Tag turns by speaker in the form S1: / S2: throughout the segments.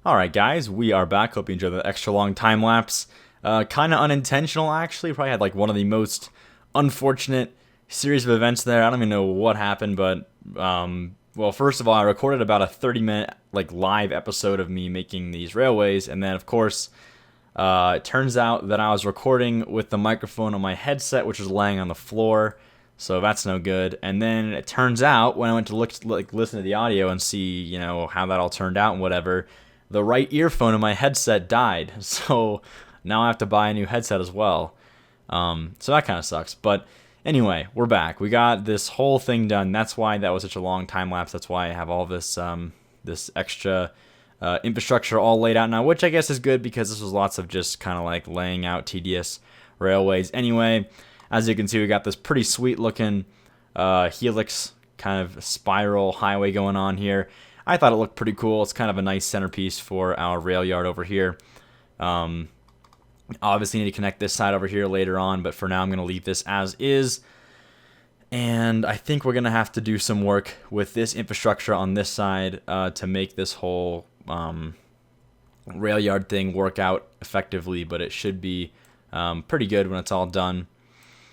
S1: Alright guys, we are back. Hope you enjoyed the extra long time lapse. Kind of unintentional actually. Probably had like one of the most unfortunate series of events there. I don't even know what happened, but well, first of all, I recorded about a 30-minute like live episode of me making these railways, and then of course it turns out that I was recording with the microphone on my headset, which was laying on the floor. So that's no good. And then it turns out when I went to listen to the audio and see, how that all turned out and whatever, the right earphone in my headset died. So now I have to buy a new headset as well. So that kind of sucks. But anyway, we're back. We got this whole thing done. That's why that was such a long time lapse. That's why I have all this this extra infrastructure all laid out now, which I guess is good because this was lots of just kind of like laying out tedious railways. Anyway, as you can see, we got this pretty sweet looking helix kind of spiral highway going on here. I thought it looked pretty cool. It's kind of a nice centerpiece for our rail yard over here. Obviously need to connect this side over here later on, but for now I'm going to leave this as is. And I think we're going to have to do some work with this infrastructure on this side to make this whole rail yard thing work out effectively, but it should be pretty good when it's all done.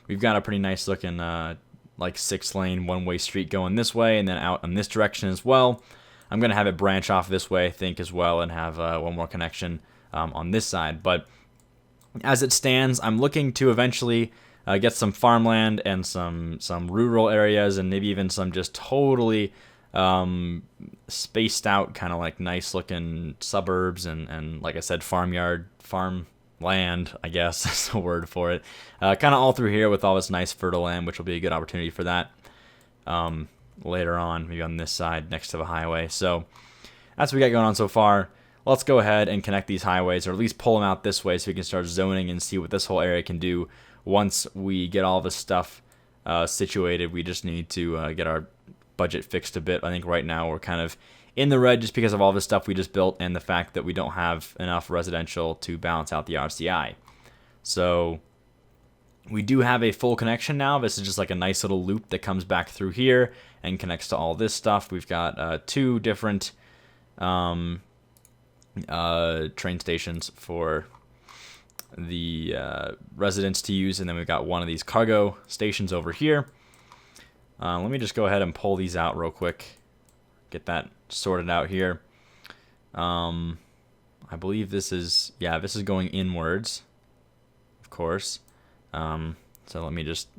S1: We've got a pretty nice looking like 6-lane one-way street going this way and then out in this direction as well. I'm going to have it branch off this way, I think, as well, and have one more connection on this side. But as it stands, I'm looking to eventually get some farmland and some rural areas and maybe even some just totally spaced out kind of like nice looking suburbs and like I said, farmland, I guess is the word for it. Kind of all through here with all this nice fertile land, which will be a good opportunity for that later on, maybe on this side next to the highway. So that's what we got going on so far. Let's go ahead and connect these highways, or at least pull them out this way so we can start zoning and see what this whole area can do once we get all this stuff situated. We just need to get our budget fixed a bit. I think right now we're kind of in the red just because of all this stuff we just built and the fact that we don't have enough residential to balance out the RCI. So we do have a full connection now. This is just like a nice little loop that comes back through here and connects to all this stuff. We've got two different train stations for the residents to use, and then we've got one of these cargo stations over here. Let me just go ahead and pull these out real quick, get that sorted out here. I believe this is going inwards, of course. So let me just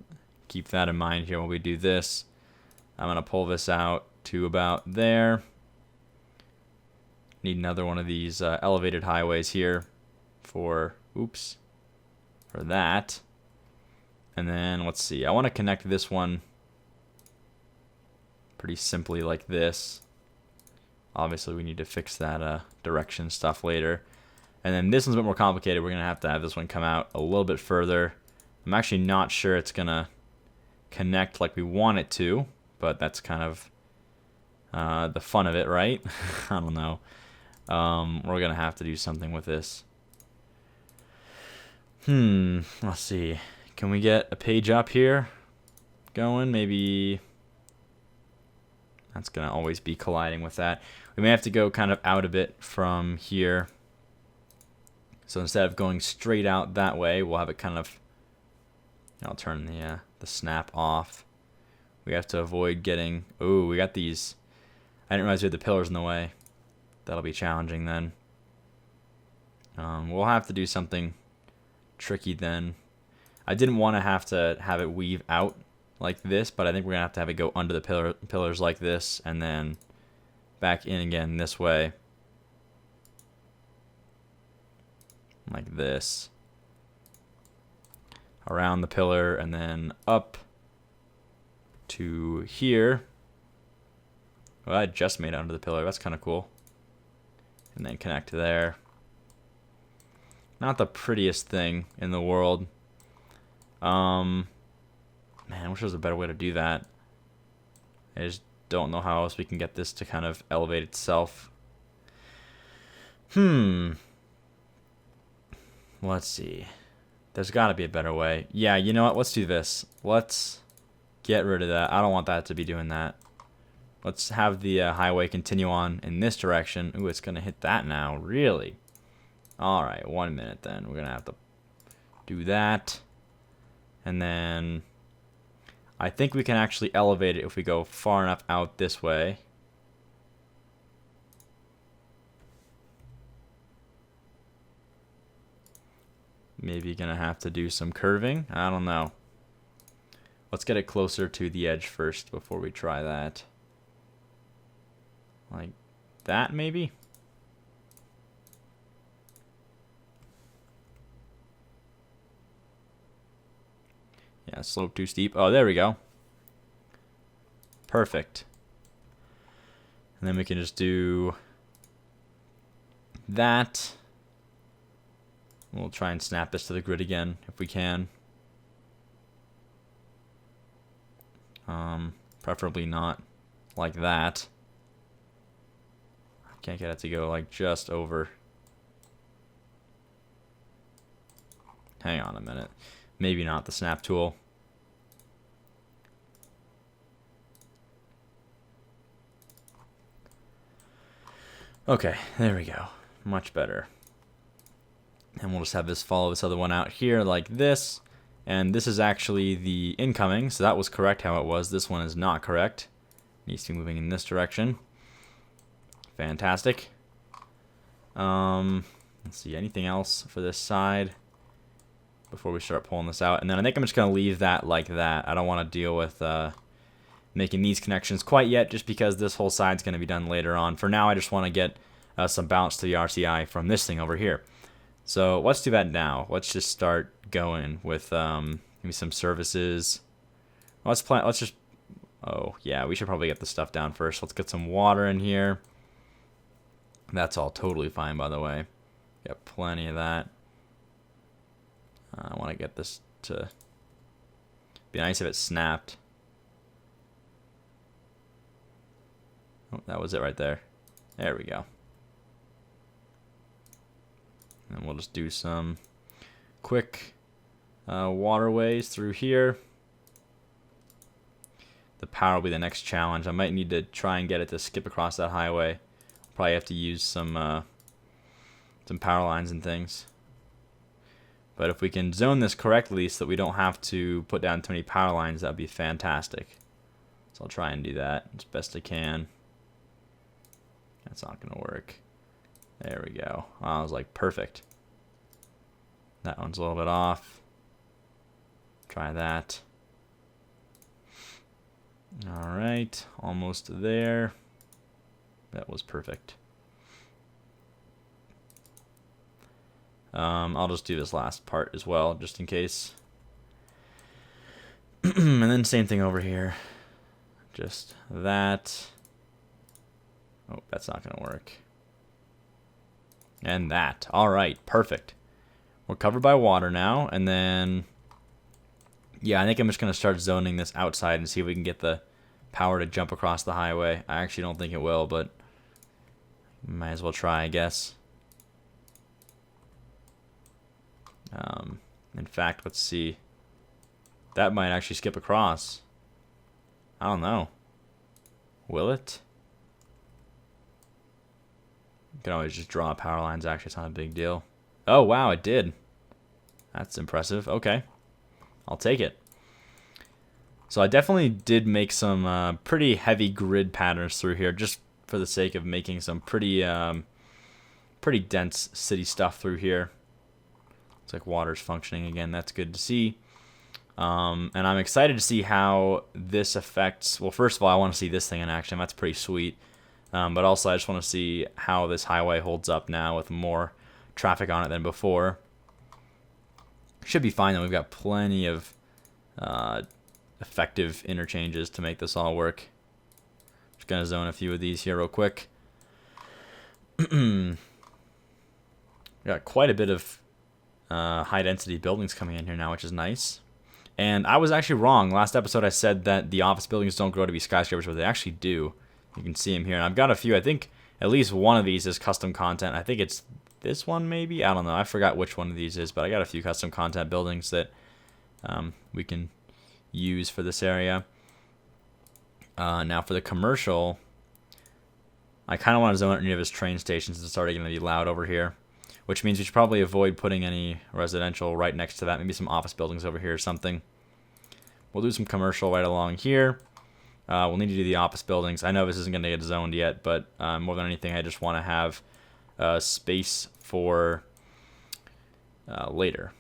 S1: keep that in mind here when we do this. I'm going to pull this out to about there. Need another one of these elevated highways here for that. And then let's see, I want to connect this one pretty simply like this. Obviously we need to fix that direction stuff later. And then this one's a bit more complicated. We're going to have this one come out a little bit further. I'm actually not sure it's going to connect like we want it to, but that's kind of the fun of it, right? I don't know. We're going to have to do something with this. Let's see. Can we get a page up here going? Maybe that's going to always be colliding with that. We may have to go kind of out a bit from here. So instead of going straight out that way, we'll have it kind of, I'll turn the snap off. We have to avoid getting, we got these, I didn't realize we had the pillars in the way. That'll be challenging then. We'll have to do something tricky then. I didn't want to have it weave out like this, but I think we're going to have it go under the pillars like this and then back in again this way. Like this. Around the pillar and then up to here. Well, I just made it under the pillar. That's kind of cool. And then connect to there. Not the prettiest thing in the world. Man, I wish there was a better way to do that. I just don't know how else we can get this to kind of elevate itself. Let's see. There's got to be a better way. Yeah, you know what? Let's do this. Let's get rid of that. I don't want that to be doing that. let's have the highway continue on in this direction. Ooh, it's going to hit that now. Really? All right, 1 minute then. We're going to have to do that. And then I think we can actually elevate it if we go far enough out this way. Maybe going to have to do some curving. I don't know. Let's get it closer to the edge first before we try that. Like that, maybe? Yeah, slope too steep. Oh, there we go. Perfect. And then we can just do that. We'll try and snap this to the grid again if we can. Preferably not like that. I can't get it to go like just over. Hang on a minute. Maybe not the snap tool. Okay, there we go. Much better. And we'll just have this follow this other one out here like this. And this is actually the incoming, so that was correct how it was. This one is not correct. Needs to be moving in this direction. Fantastic. Let's see, anything else for this side before we start pulling this out? And then I think I'm just going to leave that like that. I don't want to deal with making these connections quite yet, just because this whole side's going to be done later on. For now, I just want to get some bounce to the RCI from this thing over here. So let's do that now. Let's just start going with maybe some services. Let's just. Oh yeah, we should probably get the stuff down first. Let's get some water in here. That's all totally fine, by the way. Got plenty of that. I want to get this to be nice if it snapped. Oh, that was it right there. There we go. And we'll just do some quick waterways through here. The power will be the next challenge. I might need to try and get it to skip across that highway. Probably have to use some power lines and things. But if we can zone this correctly so that we don't have to put down too many power lines, that would be fantastic. So I'll try and do that as best I can. That's not going to work. There we go. I was like, perfect. That one's a little bit off. Try that. All right, almost there. That was perfect. I'll just do this last part as well, just in case. And then same thing over here. Just that. Oh, that's not going to work. And that. All right, perfect. We're covered by water now, and then yeah, I think I'm just going to start zoning this outside and see if we can get the power to jump across the highway. I actually don't think it will, but might as well try, I guess. In fact, let's see. That might actually skip across. I don't know. Will it? You can always just draw power lines. Actually, it's not a big deal. Oh, wow, it did. That's impressive. Okay. I'll take it. So I definitely did make some pretty heavy grid patterns through here, just for the sake of making some pretty dense city stuff through here. It's like water's functioning again. That's good to see. And I'm excited to see how this affects. Well, first of all, I want to see this thing in action. That's pretty sweet. But also, I just want to see how this highway holds up now with more traffic on it than before. Should be fine, though. We've got plenty of effective interchanges to make this all work. Just going to zone a few of these here real quick. Got quite a bit of high-density buildings coming in here now, which is nice. And I was actually wrong. Last episode, I said that the office buildings don't grow to be skyscrapers, but they actually do. You can see them here. And I've got a few. I think at least one of these is custom content. I think it's this one, maybe? I don't know. I forgot which one of these is, but I got a few custom content buildings that we can use for this area. Now for the commercial, I kind of want to zone it near this train station since it's already going to be loud over here, which means we should probably avoid putting any residential right next to that. Maybe some office buildings over here or something. We'll do some commercial right along here. We'll need to do the office buildings. I know this isn't going to get zoned yet, but more than anything, I just want to have space for later.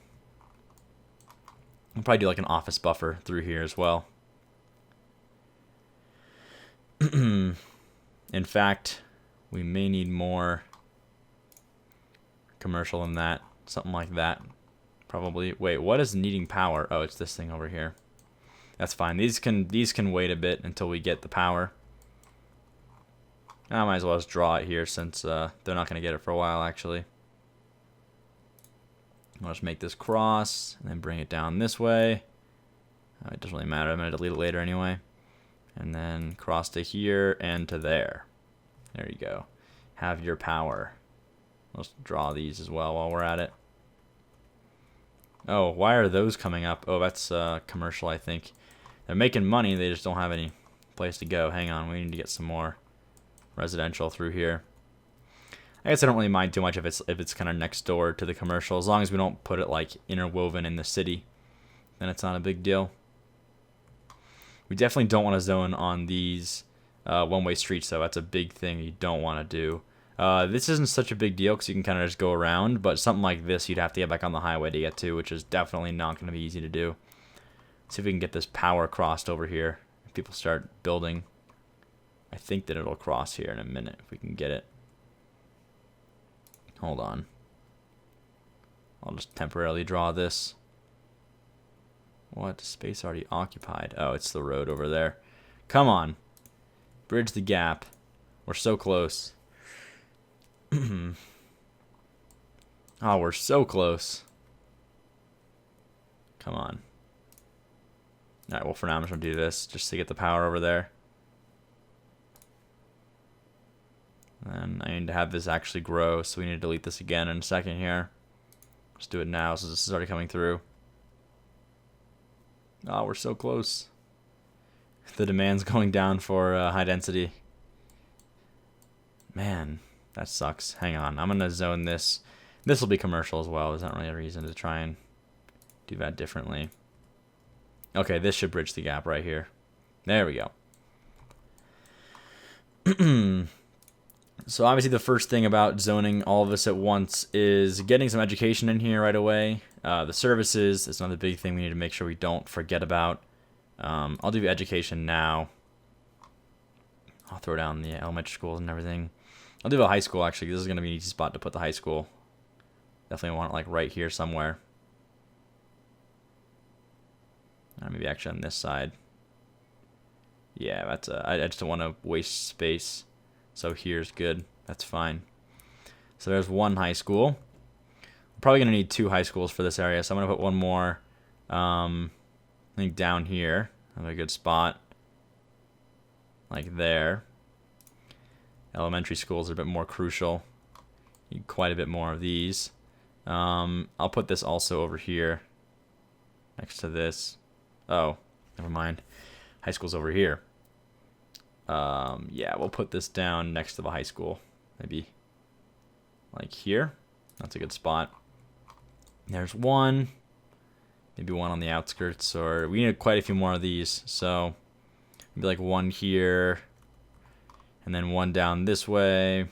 S1: I'll probably do like an office buffer through here as well. In fact, we may need more commercial than that. Something like that. Probably. Wait, what is needing power? Oh, it's this thing over here. That's fine. These can wait a bit until we get the power. I might as well just draw it here since they're not going to get it for a while, actually. I'll just make this cross and then bring it down this way. It doesn't really matter. I'm going to delete it later anyway. And then cross to here and to there. There you go. Have your power. Let's draw these as well while we're at it. Oh, why are those coming up? Oh, that's commercial, I think. They're making money. They just don't have any place to go. Hang on. We need to get some more residential through here. I guess I don't really mind too much if it's kind of next door to the commercial. As long as we don't put it like interwoven in the city, then it's not a big deal. We definitely don't want to zone on these one-way streets, though. That's a big thing you don't want to do. This isn't such a big deal because you can kind of just go around, but something like this you'd have to get back on the highway to get to, which is definitely not going to be easy to do. See if we can get this power crossed over here. If people start building, I think that it'll cross here in a minute if we can get it. Hold on. I'll just temporarily draw this. What? Space already occupied. Oh, it's the road over there. Come on. Bridge the gap. We're so close. Oh, we're so close. Come on. Alright, well for now I'm just going to do this just to get the power over there. And I need to have this actually grow, so we need to delete this again in a second here. Let's do it now since this is already coming through. Oh, we're so close. The demand's going down for high density. Man, that sucks. Hang on, I'm going to zone this. This will be commercial as well. There's not really a reason to try and do that differently. Okay, this should bridge the gap right here. There we go. So obviously the first thing about zoning all of this at once is getting some education in here right away. The services is another big thing we need to make sure we don't forget about. I'll do education now. I'll throw down the elementary schools and everything. I'll do a high school actually. This is going to be an easy spot to put the high school. Definitely want it like right here somewhere. Maybe actually on this side. Yeah, that's I just don't want to waste space. So here's good. That's fine. So there's one high school. We're probably going to need 2 high schools for this area. So I'm going to put one more, I think down here. Another good spot. Like there. Elementary schools are a bit more crucial. Need quite a bit more of these. I'll put this also over here. Next to this. Oh, never mind. High school's over here. Yeah, we'll put this down next to the high school. Maybe like here. That's a good spot. There's one. Maybe one on the outskirts, or we need quite a few more of these. So maybe like one here, and then one down this way.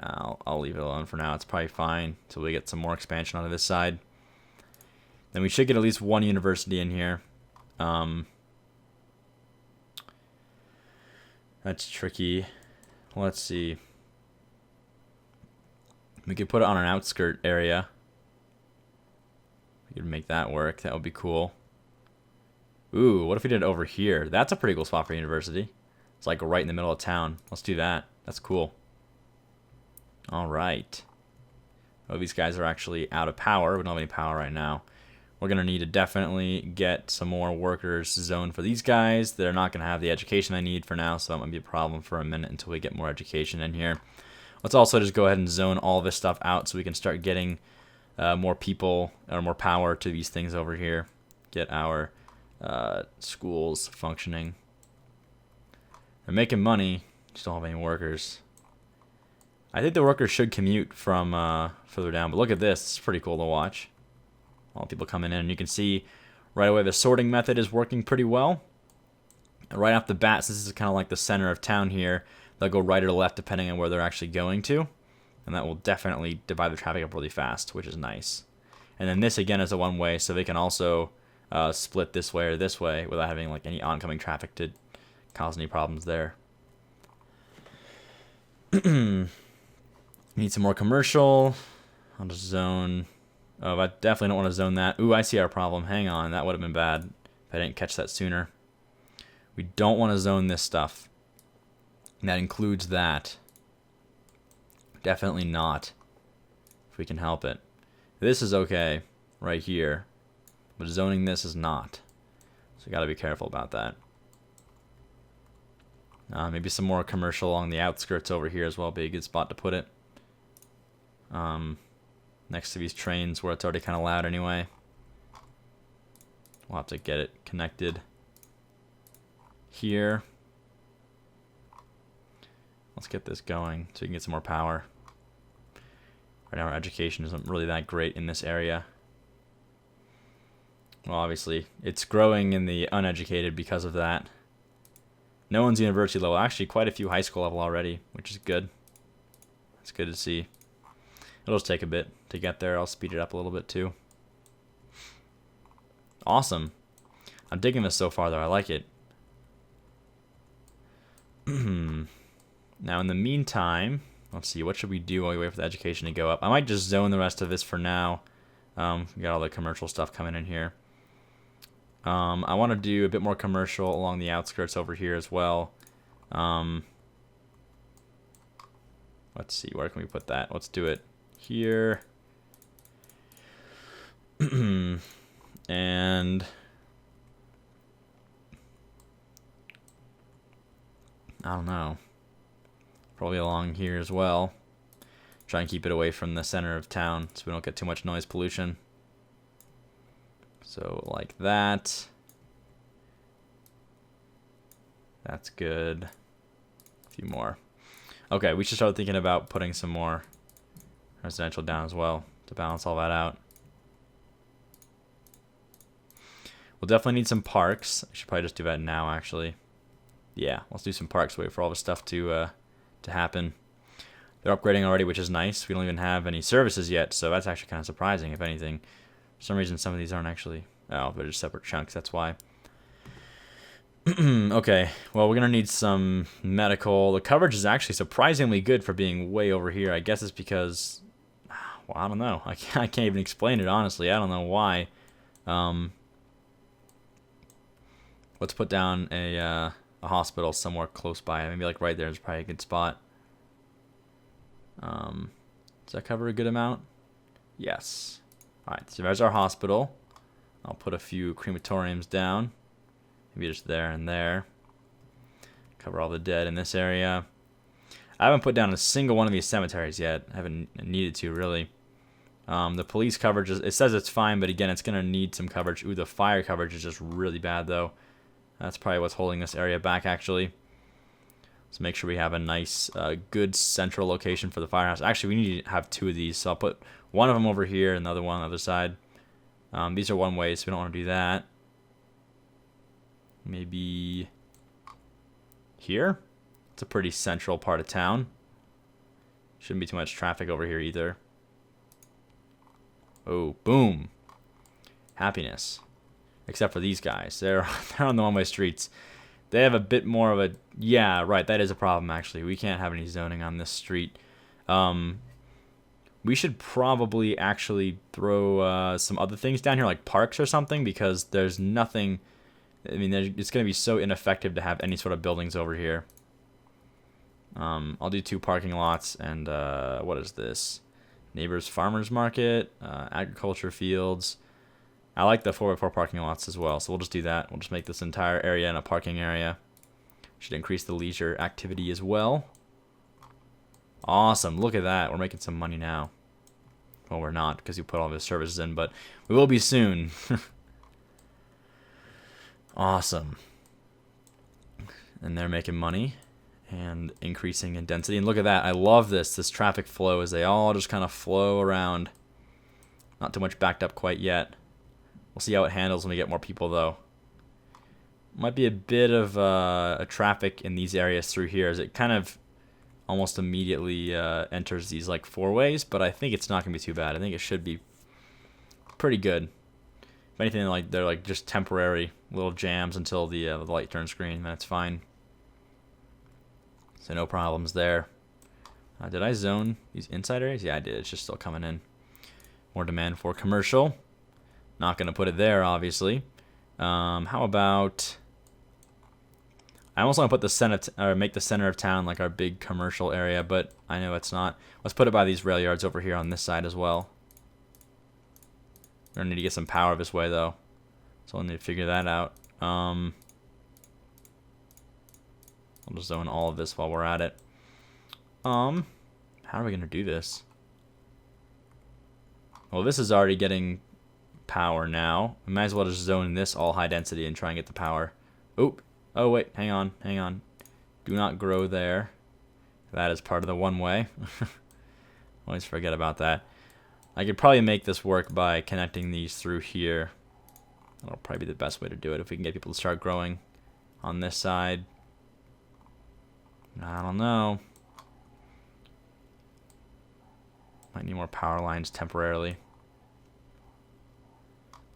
S1: I'll leave it alone for now. It's probably fine until we get some more expansion onto this side. Then we should get at least one university in here. That's tricky. Let's see. We could put it on an outskirt area. We could make that work. That would be cool. Ooh, what if we did it over here? That's a pretty cool spot for a university. It's like right in the middle of town. Let's do that. That's cool. All right. Oh, these guys are actually out of power. We don't have any power right now. We're going to need to definitely get some more workers zoned for these guys. They're not going to have the education they need for now, so that might be a problem for a minute until we get more education in here. Let's also just go ahead and zone all this stuff out so we can start getting more people or more power to these things over here. Get our schools functioning. They're making money, just don't have any workers. I think the workers should commute from further down, but look at this. It's pretty cool to watch. All the people coming in, and you can see right away the sorting method is working pretty well. And right off the bat, since this is kind of like the center of town here, they'll go right or left depending on where they're actually going to. And that will definitely divide the traffic up really fast, which is nice. And then this again is a one-way, so they can also split this way or this way without having like any oncoming traffic to cause any problems there. Need some more commercial. I'll just zone. Oh, I definitely don't want to zone that. Ooh, I see our problem. Hang on, that would have been bad if I didn't catch that sooner. We don't want to zone this stuff. And that includes that. Definitely not. If we can help it. This is okay right here. But zoning this is not. So you got to be careful about that. Maybe some more commercial along the outskirts over here as well. Be a good spot to put it. Next to these trains where it's already kind of loud anyway. We'll have to get it connected here. Let's get this going so we can get some more power. Right now our education isn't really that great in this area. Well, obviously, it's growing in the uneducated because of that. No one's university level. Actually, quite a few high school level already, which is good. It's good to see. It'll just take a bit to get there. I'll speed it up a little bit too. Awesome. I'm digging this so far, though. I like it. Now, in the meantime, let's see. What should we do while we wait for the education to go up? I might just zone the rest of this for now. We got all the commercial stuff coming in here. I want to do a bit more commercial along the outskirts over here as well. Let's see. Where can we put that? Let's do it here. And I don't know. Probably along here as well. Try and keep it away from the center of town so we don't get too much noise pollution. So like that. That's good. A few more. Okay, we should start thinking about putting some more residential down as well to balance all that out. We'll definitely need some parks. I should probably just do that now, actually. Yeah, let's do some parks. Wait for all the stuff to happen. They're upgrading already, which is nice. We don't even have any services yet, so that's actually kind of surprising, if anything. For some reason, some of these aren't actually... Oh, they're just separate chunks, that's why. Okay, well, we're going to need some medical. The coverage is actually surprisingly good for being way over here. I guess it's because... Well, I don't know. I can't even explain it, honestly. I don't know why. Let's put down a hospital somewhere close by. Maybe like right there is probably a good spot. Does that cover a good amount? Yes. Alright, so there's our hospital. I'll put a few crematoriums down. Maybe just there and there. Cover all the dead in this area. I haven't put down a single one of these cemeteries yet. I haven't needed to, really. The police coverage, it says it's fine, but again, it's going to need some coverage. Ooh, the fire coverage is just really bad, though. That's probably what's holding this area back, actually. So make sure we have a nice, good central location for the firehouse. Actually, we need to have two of these, so I'll put one of them over here and the other one on the other side. These are one way, so we don't want to do that. Maybe here? It's a pretty central part of town. Shouldn't be too much traffic over here either. Oh, boom. Happiness. Except for these guys. They're on the one-way streets. They have a bit more of a... Yeah, right, that is a problem, actually. We can't have any zoning on this street. We should probably actually throw some other things down here, like parks or something, because there's nothing... I mean, it's going to be so ineffective to have any sort of buildings over here. I'll do 2 parking lots, and what is this? Neighbors Farmers Market, agriculture fields. I like the 4x4 parking lots as well, so we'll just do that. We'll just make this entire area in a parking area. Should increase the leisure activity as well. Awesome, look at that. We're making some money now. Well, we're not, because you put all the services in, but we will be soon. Awesome. And they're making money and increasing in density. And look at that. I love this traffic flow as they all just kind of flow around. Not too much backed up quite yet. We'll see how it handles when we get more people, though. Might be a bit of a traffic in these areas through here as it kind of almost immediately enters these like four ways, but I think it's not going to be too bad. I think it should be pretty good. If anything, like they're like just temporary little jams until the light turns green. That's fine. So no problems there. Did I zone these inside areas? Yeah, I did. It's just still coming in. More demand for commercial. Not going to put it there, obviously. How about... I almost want to put the center, or make the center of town like our big commercial area, but I know it's not. Let's put it by these rail yards over here on this side as well. We're going to need to get some power this way, though. So I'll need to figure that out. I'll just zone all of this while we're at it. How are we going to do this? Well, this is already getting power now. We might as well just zone this all high density and try and get the power. Oop. Oh, wait. Hang on. Hang on. Do not grow there. That is part of the one-way. Always forget about that. I could probably make this work by connecting these through here. That'll probably be the best way to do it if we can get people to start growing on this side. I don't know. Might need more power lines temporarily.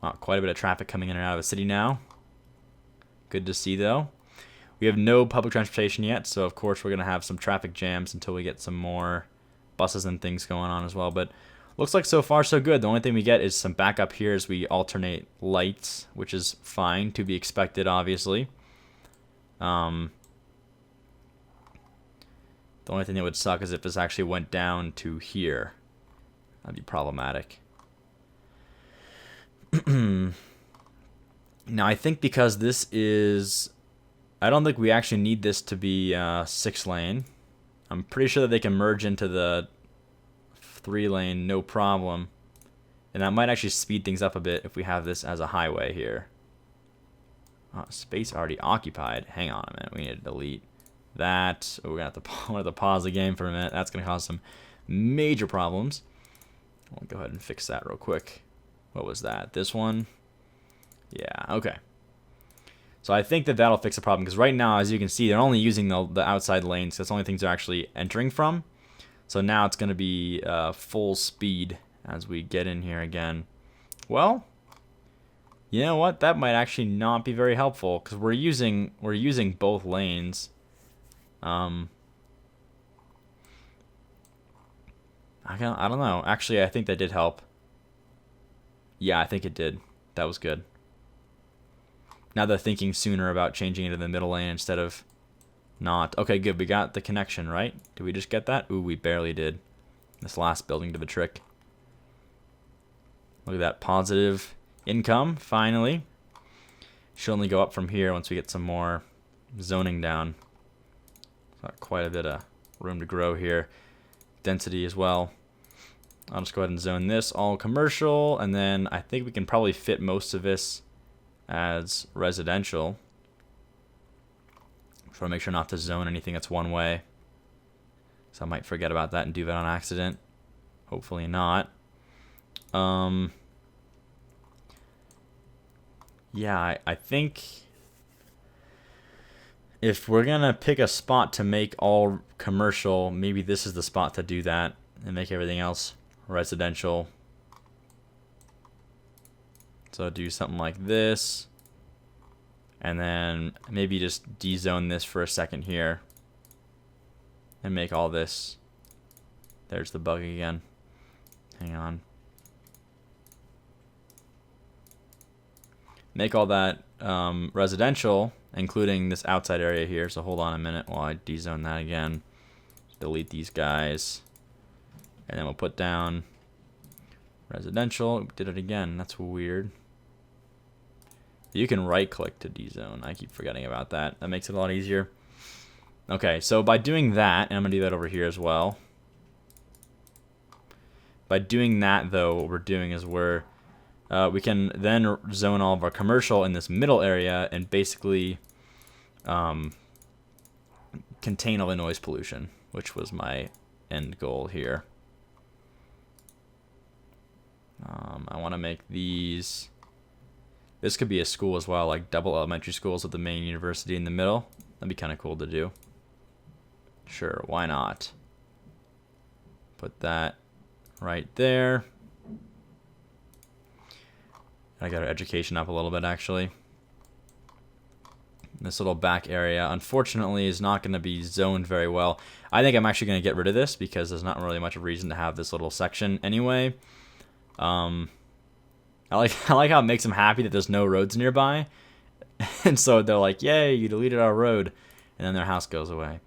S1: Wow, quite a bit of traffic coming in and out of the city now. Good to see, though. We have no public transportation yet, so of course we're going to have some traffic jams until we get some more buses and things going on as well. But looks like so far so good. The only thing we get is some backup here as we alternate lights, which is fine, to be expected, obviously. The only thing that would suck is if this actually went down to here. That'd be problematic. Now, I think because this is... I don't think we actually need this to be 6-lane. I'm pretty sure that they can merge into the 3-lane, no problem. And that might actually speed things up a bit if we have this as a highway here. Space already occupied. Hang on a minute. We need to delete that. Oh, we're going to have to pause the game for a minute. That's going to cause some major problems. I'll go ahead and fix that real quick. What was that? This one? Yeah, okay. So I think that that'll fix the problem, because right now, as you can see, they're only using the outside lanes. That's the only things they're actually entering from. So now it's going to be full speed as we get in here again. Well, you know what? That might actually not be very helpful, because we're using both lanes. I don't know. Actually, I think that did help. Yeah, I think it did. That was good. Now they're thinking sooner about changing it to the middle lane instead of not. Okay, good. We got the connection, right? Did we just get that? Ooh, we barely did. This last building did the trick. Look at that. Positive income, finally. Should only go up from here once we get some more zoning down. Got quite a bit of room to grow here. Density as well. I'll just go ahead and zone this all commercial, and then I think we can probably fit most of this as residential. Try to make sure not to zone anything that's one way, so I might forget about that and do that on accident. Hopefully not. Yeah, I think if we're gonna pick a spot to make all commercial, maybe this is the spot to do that and make everything else residential. So do something like this, and then maybe just de-zone this for a second here and make all this. There's the bug again. Hang on. Make all that residential, including this outside area here. So hold on a minute while I de-zone that again. Delete these guys. And then we'll put down residential. Did it again. That's weird. You can right click to de-zone. I keep forgetting about that. That makes it a lot easier. Okay, so by doing that, and I'm going to do that over here as well. By doing that, though, what we're doing is we're we can then zone all of our commercial in this middle area and basically contain all the noise pollution, which was my end goal here. I want to make these... This could be a school as well, like double elementary schools with the main university in the middle. That'd be kind of cool to do. Sure, why not? Put that right there. I got our education up a little bit, actually. This little back area, unfortunately, is not going to be zoned very well. I think I'm actually going to get rid of this because there's not really much of a reason to have this little section anyway. I like how it makes them happy that there's no roads nearby. And so they're like, yay, you deleted our road. And then their house goes away.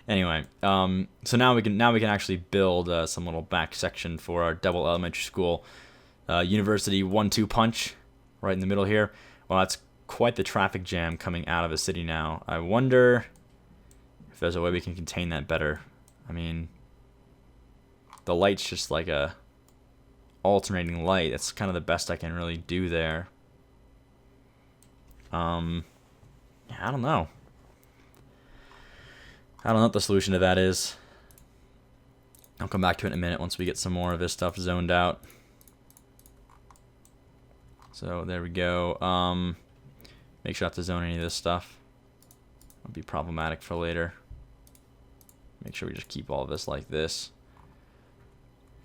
S1: Anyway, so now we can actually build some little back section for our double elementary school. University 1-2 punch right in the middle here. Well, that's quite the traffic jam coming out of the city now. I wonder if there's a way we can contain that better. I mean, the light's just like a alternating light. That's kind of the best I can really do there. Yeah, I don't know. I don't know what the solution to that is. I'll come back to it in a minute once we get some more of this stuff zoned out. So there we go. Make sure not to zone any of this stuff. It'll be problematic for later. Make sure we just keep all of this like this.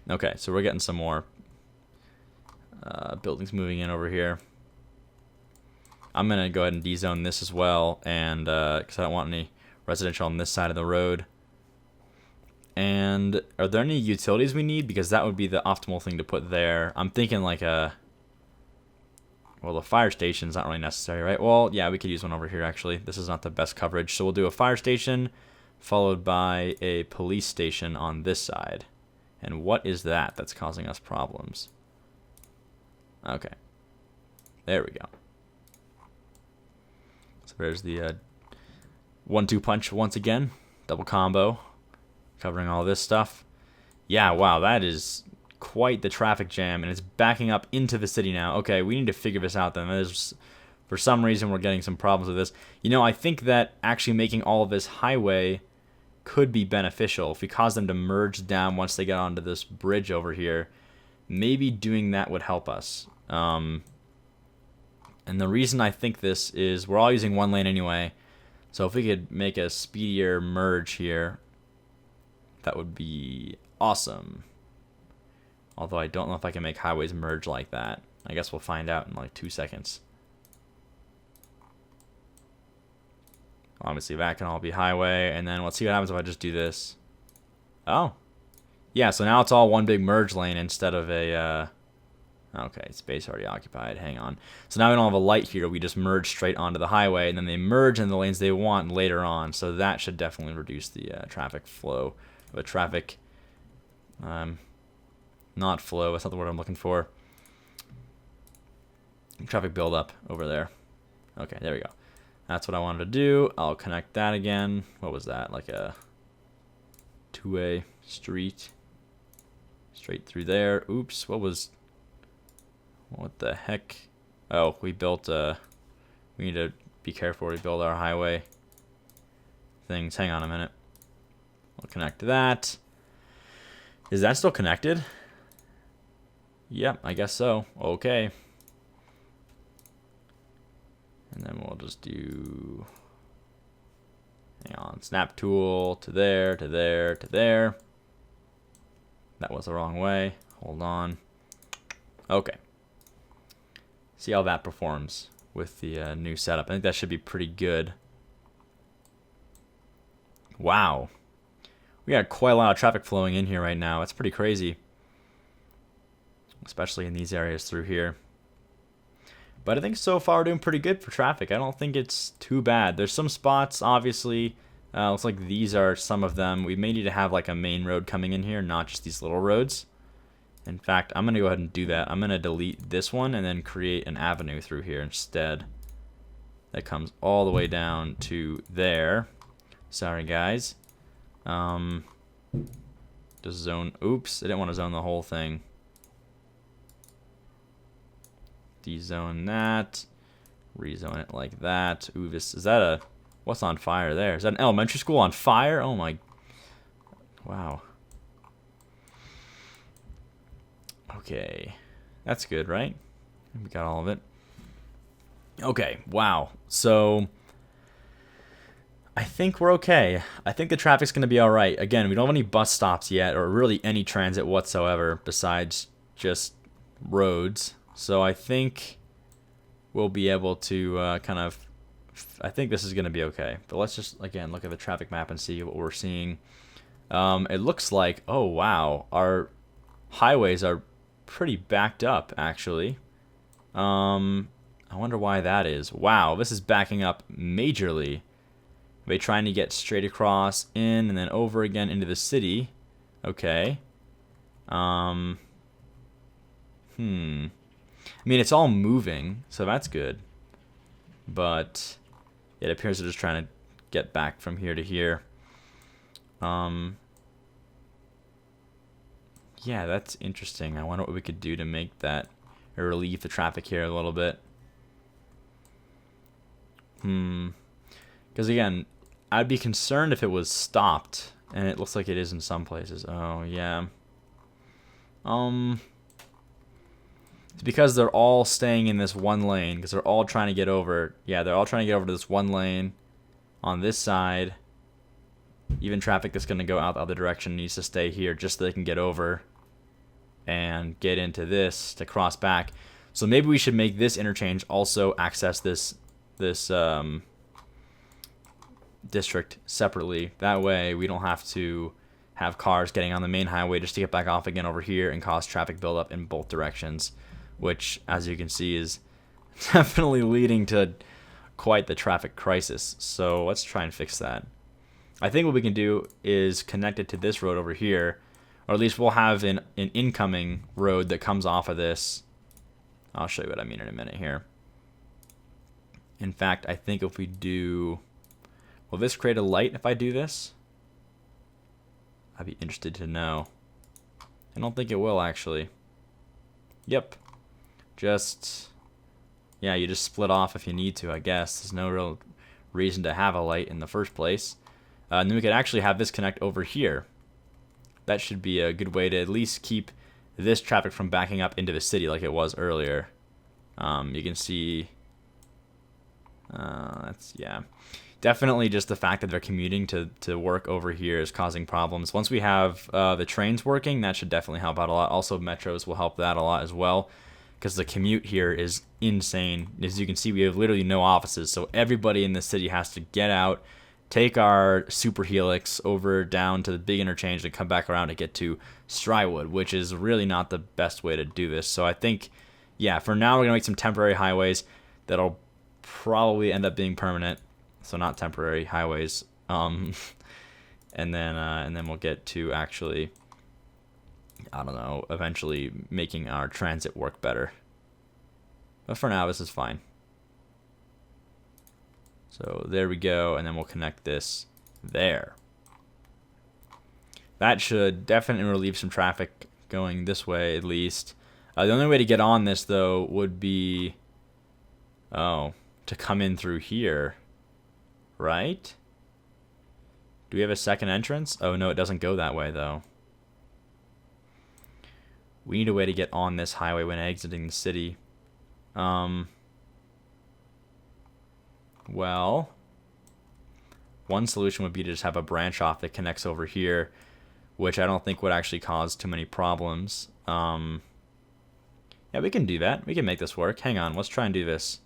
S1: Okay, so we're getting some more buildings moving in over here. I'm going to go ahead and dezone this as well, and because I don't want any residential on this side of the road. And are there any utilities we need? Because that would be the optimal thing to put there. I'm thinking like a... Well, the fire station's not really necessary, right? Well, yeah, we could use one over here, actually. This is not the best coverage. So we'll do a fire station followed by a police station on this side. And what is that that's causing us problems? Okay. There we go. So there's the 1-2 punch once again. Double combo. Covering all this stuff. Yeah, wow, that is quite the traffic jam, and it's backing up into the city now. Okay, we need to figure this out then. For some reason, we're getting some problems with this. You know, I think that actually making all of this highway could be beneficial. If we cause them to merge down once they get onto this bridge over here, maybe doing that would help us. And the reason I think this is we're all using one lane anyway, so if we could make a speedier merge here, that would be awesome. Although I don't know if I can make highways merge like that. I guess we'll find out in like 2 seconds. Obviously that can all be highway, and then let's see what happens if I just do this. Oh. Yeah, so now it's all one big merge lane instead of a... Okay, space already occupied. Hang on. So now we don't have a light here. We just merge straight onto the highway, and then they merge in the lanes they want later on. So that should definitely reduce the traffic flow. But traffic... not flow, that's not the word I'm looking for. Traffic buildup over there. Okay, there we go. That's what I wanted to do. I'll connect that again. What was that? Like a two-way street. Straight through there. Oops, what the heck? Oh, we built we need to be careful where we build our highway things. Hang on a minute. We'll connect that. Is that still connected? Yep, I guess so. Okay. And then we'll just do... Hang on. Snap tool to there, to there, to there. That was the wrong way. Hold on. Okay. See how that performs with the new setup. I think that should be pretty good. Wow. We got quite a lot of traffic flowing in here right now. That's pretty crazy. Especially in these areas through here. But I think so far we're doing pretty good for traffic. I don't think it's too bad. There's some spots, obviously. Looks like these are some of them. We may need to have like a main road coming in here, not just these little roads. In fact, I'm going to go ahead and do that. I'm going to delete this one and then create an avenue through here instead. That comes all the way down to there. Sorry, guys. Just zone. Oops, I didn't want to zone the whole thing. dezone that. Rezone it like that. Ooh, this is that a what's on fire there? Is that an elementary school on fire? Oh my, wow. Okay, that's good, right? We got all of it. Okay, wow. So I think we're okay. I think the traffic's going to be all right. Again, we don't have any bus stops yet, or really any transit whatsoever besides just roads. So I think we'll be able to I think this is going to be okay. But let's just, again, look at the traffic map and see what we're seeing. It looks like, oh, wow, our highways are pretty backed up, actually. I wonder why that is. Wow, this is backing up majorly. Are they trying to get straight across, in, and then over again into the city? Okay. I mean, it's all moving, so that's good. But it appears they're just trying to get back from here to here. Yeah, that's interesting. I wonder what we could do to make that, or relieve the traffic here a little bit. Because again, I'd be concerned if it was stopped, and it looks like it is in some places. Oh, yeah. It's because they're all staying in this one lane, because they're all trying to get over. Yeah, they're all trying to get over to this one lane on this side. Even traffic that's going to go out the other direction needs to stay here just so they can get over and get into this to cross back. So maybe we should make this interchange also access this district separately. That way we don't have to have cars getting on the main highway just to get back off again over here and cause traffic buildup in both directions, which, as you can see, is definitely leading to quite the traffic crisis. So let's try and fix that. I think what we can do is connect it to this road over here, or at least we'll have an incoming road that comes off of this. I'll show you what I mean in a minute here. In fact, I think if we do... Will this create a light if I do this? I'd be interested to know. I don't think it will, actually. Yep. Just... Yeah, you just split off if you need to, I guess. There's no real reason to have a light in the first place. And then we could actually have this connect over here. That should be a good way to at least keep this traffic from backing up into the city like it was earlier. You can see... that's, yeah. Definitely just the fact that they're commuting to work over here is causing problems. Once we have the trains working, that should definitely help out a lot. Also, metros will help that a lot as well, because the commute here is insane. As you can see, we have literally no offices, so everybody in the city has to get out, take our super helix over down to the big interchange and come back around to get to Strywood, which is really not the best way to do this. So I think, yeah, for now we're going to make some temporary highways that'll probably end up being permanent. So not temporary highways. And then we'll get to actually, I don't know, eventually making our transit work better. But for now, this is fine. So there we go, and then we'll connect this there. That should definitely relieve some traffic going this way, at least. The only way to get on this, though, would be, to come in through here, right? Do we have a second entrance? Oh, no, it doesn't go that way, though. We need a way to get on this highway when exiting the city. Well, one solution would be to just have a branch off that connects over here, which I don't think would actually cause too many problems. Yeah, we can do that. We can make this work. Hang on, let's try and do this.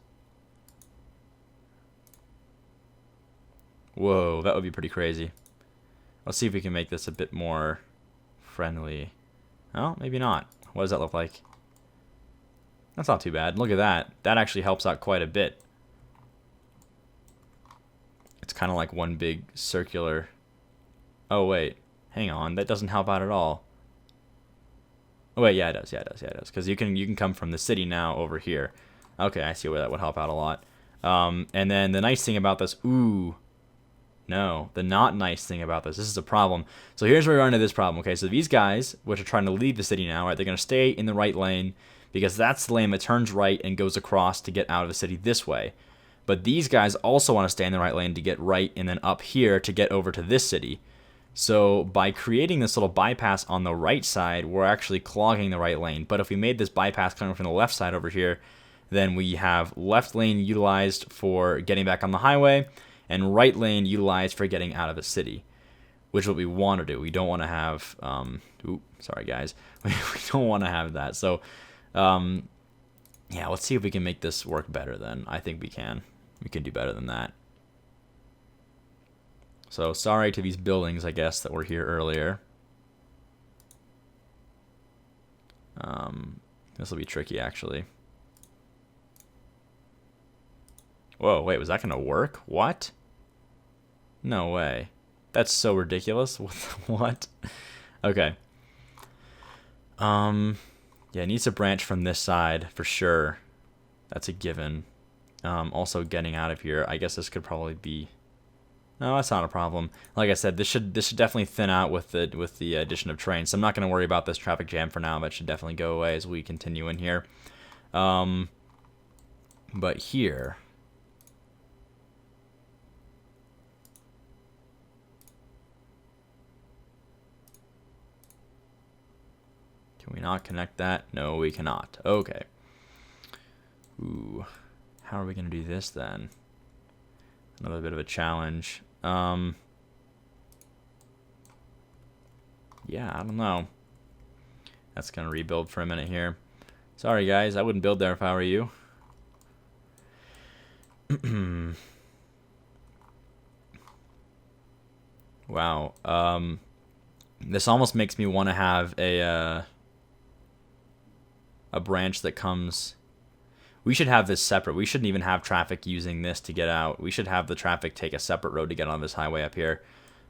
S1: Whoa, that would be pretty crazy. Let's see if we can make this a bit more friendly. Oh, maybe not. What does that look like? That's not too bad. Look at that. That actually helps out quite a bit. It's kind of like one big circular... Oh, wait. Hang on. That doesn't help out at all. Oh, wait. Yeah, it does. Yeah, it does. Yeah, it does. Because you can come from the city now over here. Okay, I see where that would help out a lot. And then the nice thing about this... Ooh. No. The not nice thing about this. This is a problem. So here's where we run into this problem. Okay, so these guys, which are trying to leave the city now, right, they're going to stay in the right lane. because that's the lane that turns right and goes across to get out of the city this way. But these guys also want to stay in the right lane to get right and then up here to get over to this city. So by creating this little bypass on the right side, we're actually clogging the right lane. But if we made this bypass coming from the left side over here, then we have left lane utilized for getting back on the highway and right lane utilized for getting out of the city, which is what we want to do. We don't want to have, sorry guys, we don't want to have that. So, yeah, let's see if we can make this work better then. I think we can. We can do better than that. So sorry to these buildings, I guess, that were here earlier. This will be tricky, actually. Whoa, wait, was that going to work? What? No way. That's so ridiculous. What? Okay. Yeah, it needs to branch from this side for sure. That's a given. Also getting out of here. I guess this could probably be... No, that's not a problem. Like I said, this should definitely thin out with the addition of trains. So I'm not going to worry about this traffic jam for now. That should definitely go away as we continue in here. But here... Can we not connect that? No, we cannot. Okay. Ooh. How are we going to do this then? Another bit of a challenge. Yeah, I don't know. That's going to rebuild for a minute here. Sorry, guys. I wouldn't build there if I were you. Wow. This almost makes me want to have a branch that comes... We should have this separate. We shouldn't even have traffic using this to get out. We should have the traffic take a separate road to get on this highway up here.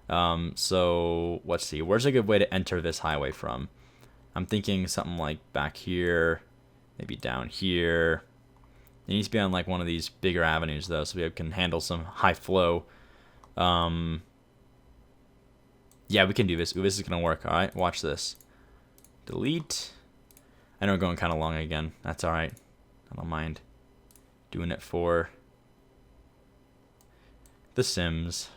S1: So let's see. Where's a good way to enter this highway from? I'm thinking something like back here, maybe down here. It needs to be on like one of these bigger avenues though, so we can handle some high flow. Yeah, we can do this. Ooh, this is gonna work. All right, watch this. Delete. I know we're going kind of long again. That's all right. I don't mind doing it for The Sims.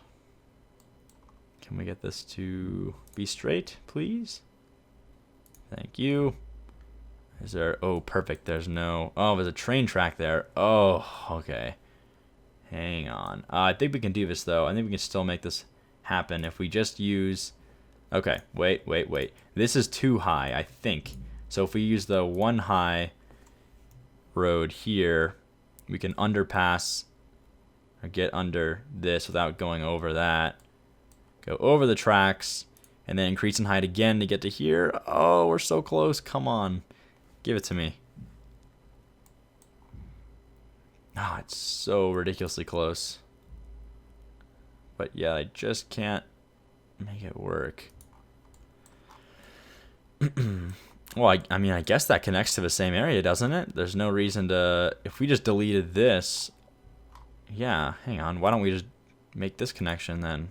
S1: Can we get this to be straight, please? Thank you. Is there... Oh, perfect. There's no... Oh, there's a train track there. Oh, okay. Hang on. I think we can do this, though. I think we can still make this happen if we just use... Okay, wait. This is too high, I think. So if we use the one high road here, we can underpass or get under this without going over that. Go over the tracks and then increase in height again to get to here. Oh, we're so close. Come on. Give it to me. Ah, it's so ridiculously close. But yeah, I just can't make it work. Well, I mean, I guess that connects to the same area, doesn't it? There's no reason to... If we just deleted this... Yeah, hang on. Why don't we just make this connection then?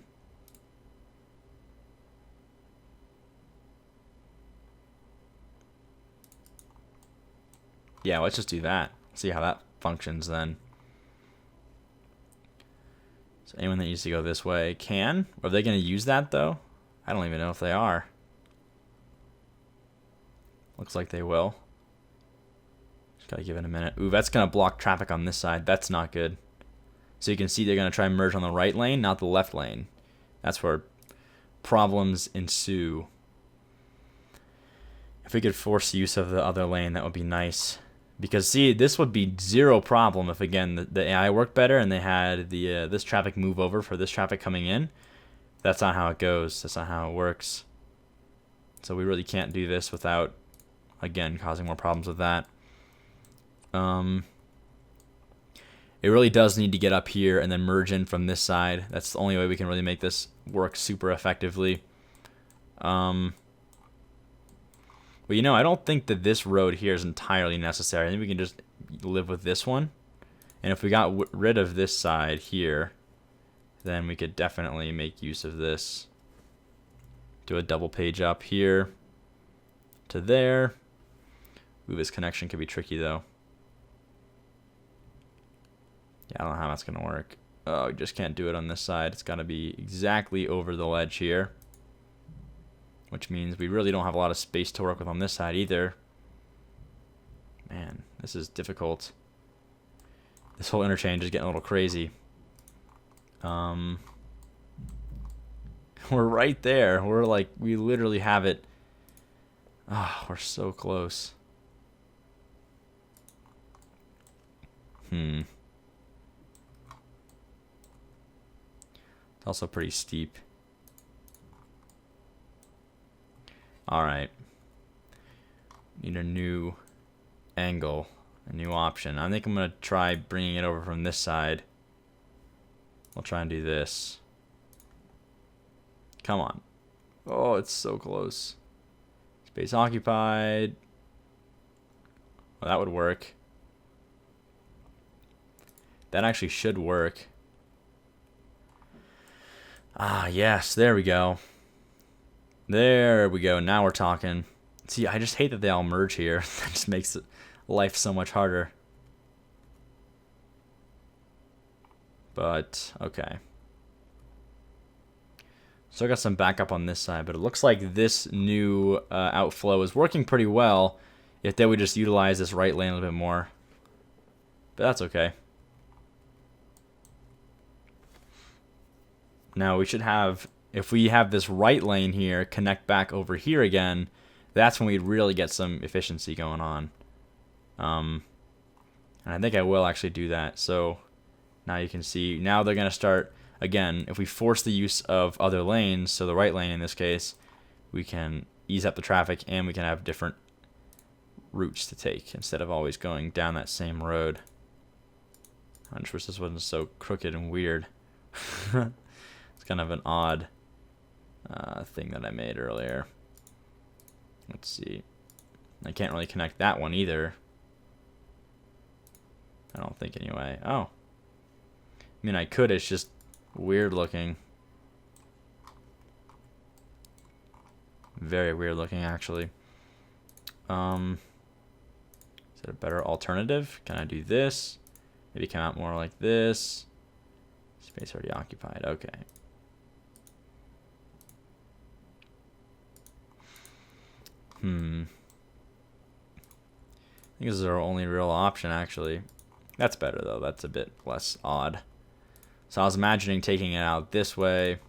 S1: Yeah, let's just do that. See how that functions then. So anyone that needs to go this way can? Are they going to use that, though? I don't even know if they are. Looks like they will. Just gotta give it a minute. Ooh, that's gonna block traffic on this side. That's not good. So you can see they're gonna try and merge on the right lane, not the left lane. That's where problems ensue. If we could force use of the other lane, that would be nice. Because see, this would be zero problem if again the AI worked better and they had the this traffic move over for this traffic coming in. That's not how it goes. That's not how it works. So we really can't do this without, again, causing more problems with that. It really does need to get up here and then merge in from this side. That's the only way we can really make this work super effectively. But you know, I don't think that this road here is entirely necessary. I think we can just live with this one. And if we got rid of this side here, then we could definitely make use of this. Do a double page up here to there. Ooh, this connection could be tricky, though. Yeah, I don't know how that's going to work. Oh, you just can't do it on this side. It's got to be exactly over the ledge here. Which means we really don't have a lot of space to work with on this side either. Man, this is difficult. This whole interchange is getting a little crazy. We're right there. We're like, we literally have it. Ah, oh, we're so close. It's also pretty steep. Alright. Need a new angle, a new option. I think I'm going to try bringing it over from this side. We'll try and do this. Come on. Oh, it's so close. Space occupied. Well, that would work. That actually should work. Ah, yes. There we go. There we go. Now we're talking. See, I just hate that they all merge here. That just makes life so much harder. But, okay. So I got some backup on this side, but it looks like this new outflow is working pretty well if they would just utilize this right lane a little bit more. But that's okay. Now we should have, if we have this right lane here connect back over here again, that's when we'd really get some efficiency going on. And I think I will actually do that. So now you can see, now they're going to start, again, if we force the use of other lanes, so the right lane in this case, we can ease up the traffic and we can have different routes to take instead of always going down that same road. I just wish this wasn't so crooked and weird. It's kind of an odd thing that I made earlier. Let's see. I can't really connect that one either. I don't think anyway. Oh. I mean, I could. It's just weird looking. Very weird looking, actually. Is it a better alternative? Can I do this? Maybe come out more like this. Space already occupied. Okay. I think this is our only real option, actually. That's better, though. That's a bit less odd. So I was imagining taking it out this way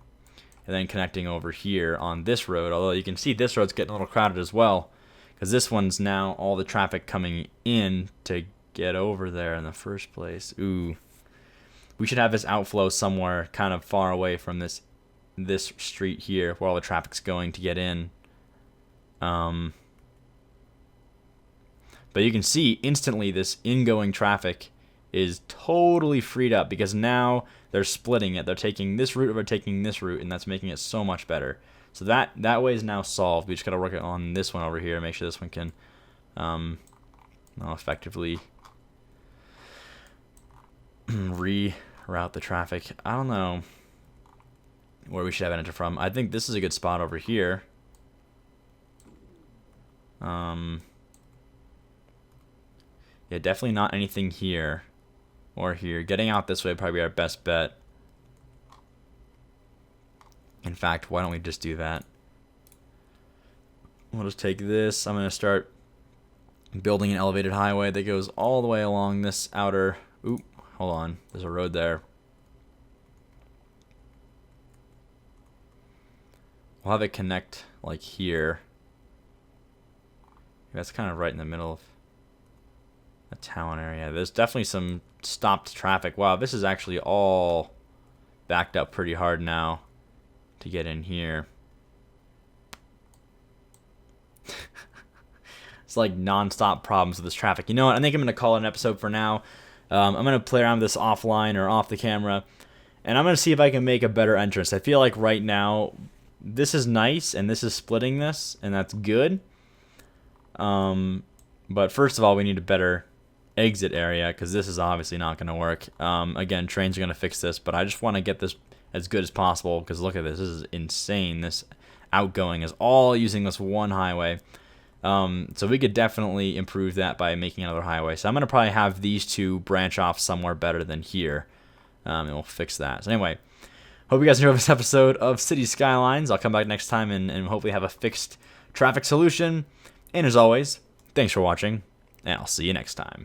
S1: and then connecting over here on this road. Although you can see this road's getting a little crowded as well, because this one's now all the traffic coming in to get over there in the first place. Ooh. We should have this outflow somewhere kind of far away from this street here where all the traffic's going to get in. But you can see instantly this ingoing traffic is totally freed up because now they're splitting it. They're taking this route or they're taking this route, and that's making it so much better. So that way is now solved. We just got to work on this one over here, make sure this one can effectively reroute the traffic. I don't know where we should have it enter from. I think this is a good spot over here. Yeah, definitely not anything here or here. Getting out this way would probably be our best bet. In fact, why don't we just do that? We'll just take this. I'm going to start building an elevated highway that goes all the way along this outer... Oop, hold on. There's a road there. We'll have it connect like here. That's kind of right in the middle of a town area. There's definitely some stopped traffic. Wow, this is actually all backed up pretty hard now to get in here. It's like non-stop problems with this traffic. You know what? I think I'm going to call it an episode for now. I'm going to play around with this offline or off the camera, and I'm going to see if I can make a better entrance. I feel like right now this is nice, and this is splitting this, and that's good. But first of all, we need a better exit area because this is obviously not going to work. Again, trains are going to fix this, but I just want to get this as good as possible because look at this. This is insane. This outgoing is all using this one highway. So we could definitely improve that by making another highway. So I'm going to probably have these two branch off somewhere better than here. And we'll fix that. So anyway, hope you guys enjoyed this episode of City Skylines. I'll come back next time and hopefully have a fixed traffic solution. And as always, thanks for watching, and I'll see you next time.